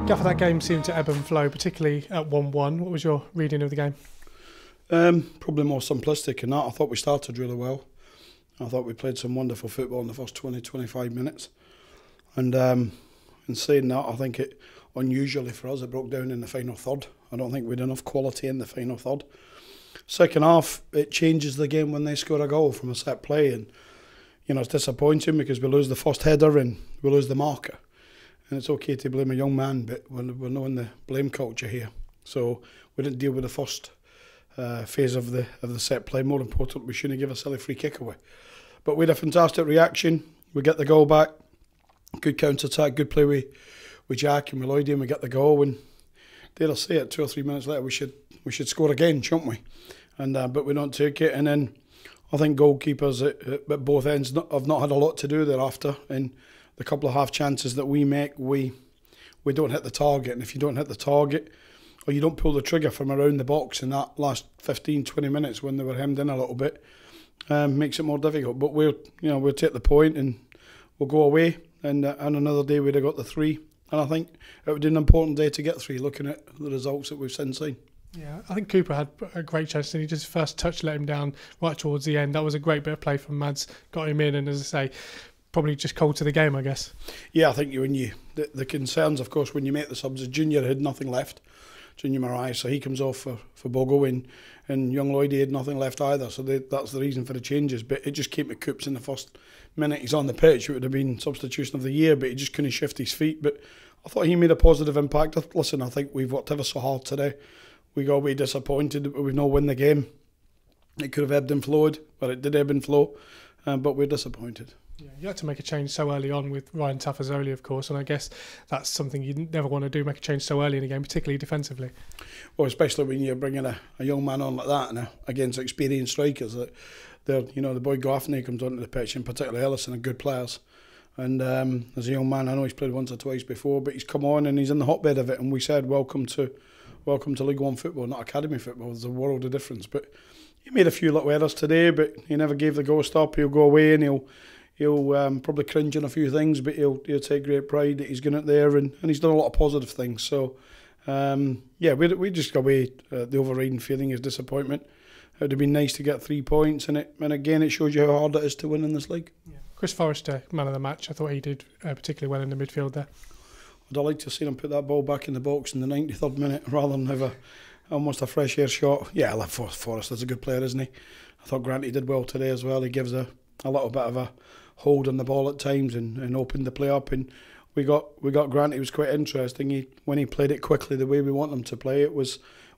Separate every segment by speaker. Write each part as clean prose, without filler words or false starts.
Speaker 1: Gaffer, that game seemed to ebb and flow, particularly at 1-1. What was your reading of the game?
Speaker 2: Probably more simplistic in that. I thought we started really well. I thought we played some wonderful football in the first 20-25 minutes. And in saying that, I think it, unusually for us, it broke down in the final third. I don't think we had enough quality in the final third. Second half, it changes the game when they score a goal from a set play. And, you know, it's disappointing because we lose the first header and we lose the marker. And it's okay to blame a young man, but we're not in the blame culture here. So we didn't deal with the first phase of the set play. More important, we shouldn't give a silly free kick away. But we had a fantastic reaction. We get the goal back. Good counter-attack, good play with Jack and with Lloydie, and we get the goal. And dare I say it, 2 or 3 minutes later, we should score again, shouldn't we? And but we don't take it. And then I think goalkeepers at both ends have not had a lot to do thereafter. And the couple of half chances that we make, we don't hit the target. And if you don't hit the target, or you don't pull the trigger from around the box in that last 15-20 minutes when they were hemmed in a little bit, makes it more difficult. But we'll take the point and we'll go away. And another day we'd have got the 3. And I think it would be an important day to get 3, looking at the results that we've since seen.
Speaker 1: Yeah, I think Cooper had a great chance, and he just first touch let him down right towards the end. That was a great bit of play from Mads, got him in, and as I say, probably just cold to the game, I guess. Yeah,
Speaker 2: I think the concerns, of course, when you make the subs, Junior had nothing left, Junior Marais, so he comes off for Bogo, and young Lloydie had nothing left either, so that's the reason for the changes. But it just came to Coops in the first minute he's on the pitch. It would have been substitution of the year, but he just couldn't shift his feet. But I thought he made a positive impact. Listen, I think we've worked ever so hard today. We got away disappointed that we've not won the game. It could have ebbed and flowed, but it did ebb and flow, but we're disappointed.
Speaker 1: Yeah, you had to make a change so early on with Ryan Taffazoli, of course, and I guess that's something you never want to do, make a change so early in a game, particularly defensively.
Speaker 2: Well, especially when you're bringing a young man on like that and against experienced strikers. The boy Gaffney comes onto the pitch, and particularly Ellis, and good players. And as a young man, I know he's played once or twice before, but he's come on and he's in the hotbed of it. And we said, welcome to League One football, not academy football. There's a world of difference. But he made a few little errors today, but he never gave the go stop. He'll go away and he'll probably cringe on a few things, but he'll take great pride that he's going out there and he's done a lot of positive things. So we just got away. The overriding feeling is disappointment. It would have been nice to get 3 points, and again it shows you how hard it is to win in this league.
Speaker 1: Yeah. Chris Forrester, man of the match. I thought he did particularly well in the midfield there.
Speaker 2: I'd like to see him put that ball back in the box in the 93rd minute rather than have almost a fresh air shot. Yeah, I love Forrester. He's a good player, isn't he? I thought Granty did well today as well. He gives a little bit of a hold on the ball at times and opened the play up. And we got Granty. It was quite interesting. When he played it quickly the way we want him to play,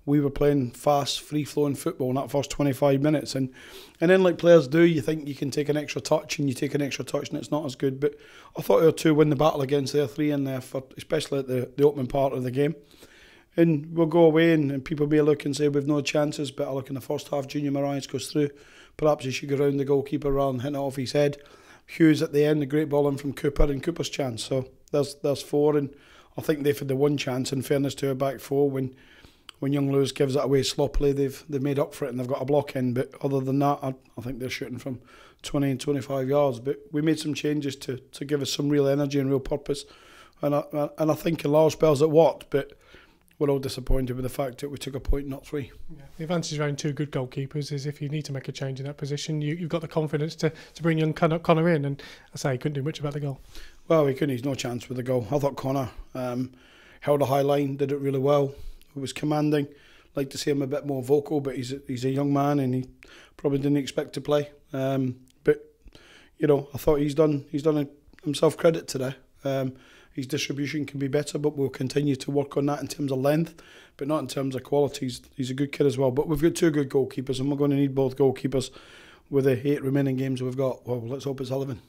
Speaker 2: we were playing fast, free-flowing football in that first 25 minutes. And then, like players do, you think you can take an extra touch, and you take an extra touch and it's not as good. But I thought our 2 win the battle against their 3 in there, especially at the opening part of the game. And we'll go away and people may look and say we've no chances, but I look in the first half, Junior Marais goes through. Perhaps he should go round the goalkeeper rather than hitting it off his head. Hughes at the end, a great ball in from Cooper, and Cooper's chance. So there's 4, and I think they've had the 1 chance, in fairness to our back 4, when young Lewis gives it away sloppily, they've made up for it and they've got a block in. But other than that, I think they're shooting from 20 and 25 yards. But we made some changes to give us some real energy and real purpose. And I think in large spells it worked, but we're all disappointed with the fact that we took a point, not 3.
Speaker 1: Yeah. The advantage around 2 good goalkeepers is if you need to make a change in that position, you've got the confidence to bring young Connor in. And I say he couldn't do much about the goal.
Speaker 2: Well, he couldn't. He's no chance with the goal. I thought Connor held a high line, did it really well. It was commanding. Like to see him a bit more vocal, but he's a young man and he probably didn't expect to play. But I thought he's done himself credit today. His distribution can be better, but we'll continue to work on that in terms of length, but not in terms of quality. He's a good kid as well. But we've got 2 good goalkeepers, and we're going to need both goalkeepers with the 8 remaining games we've got. Well, let's hope it's 11.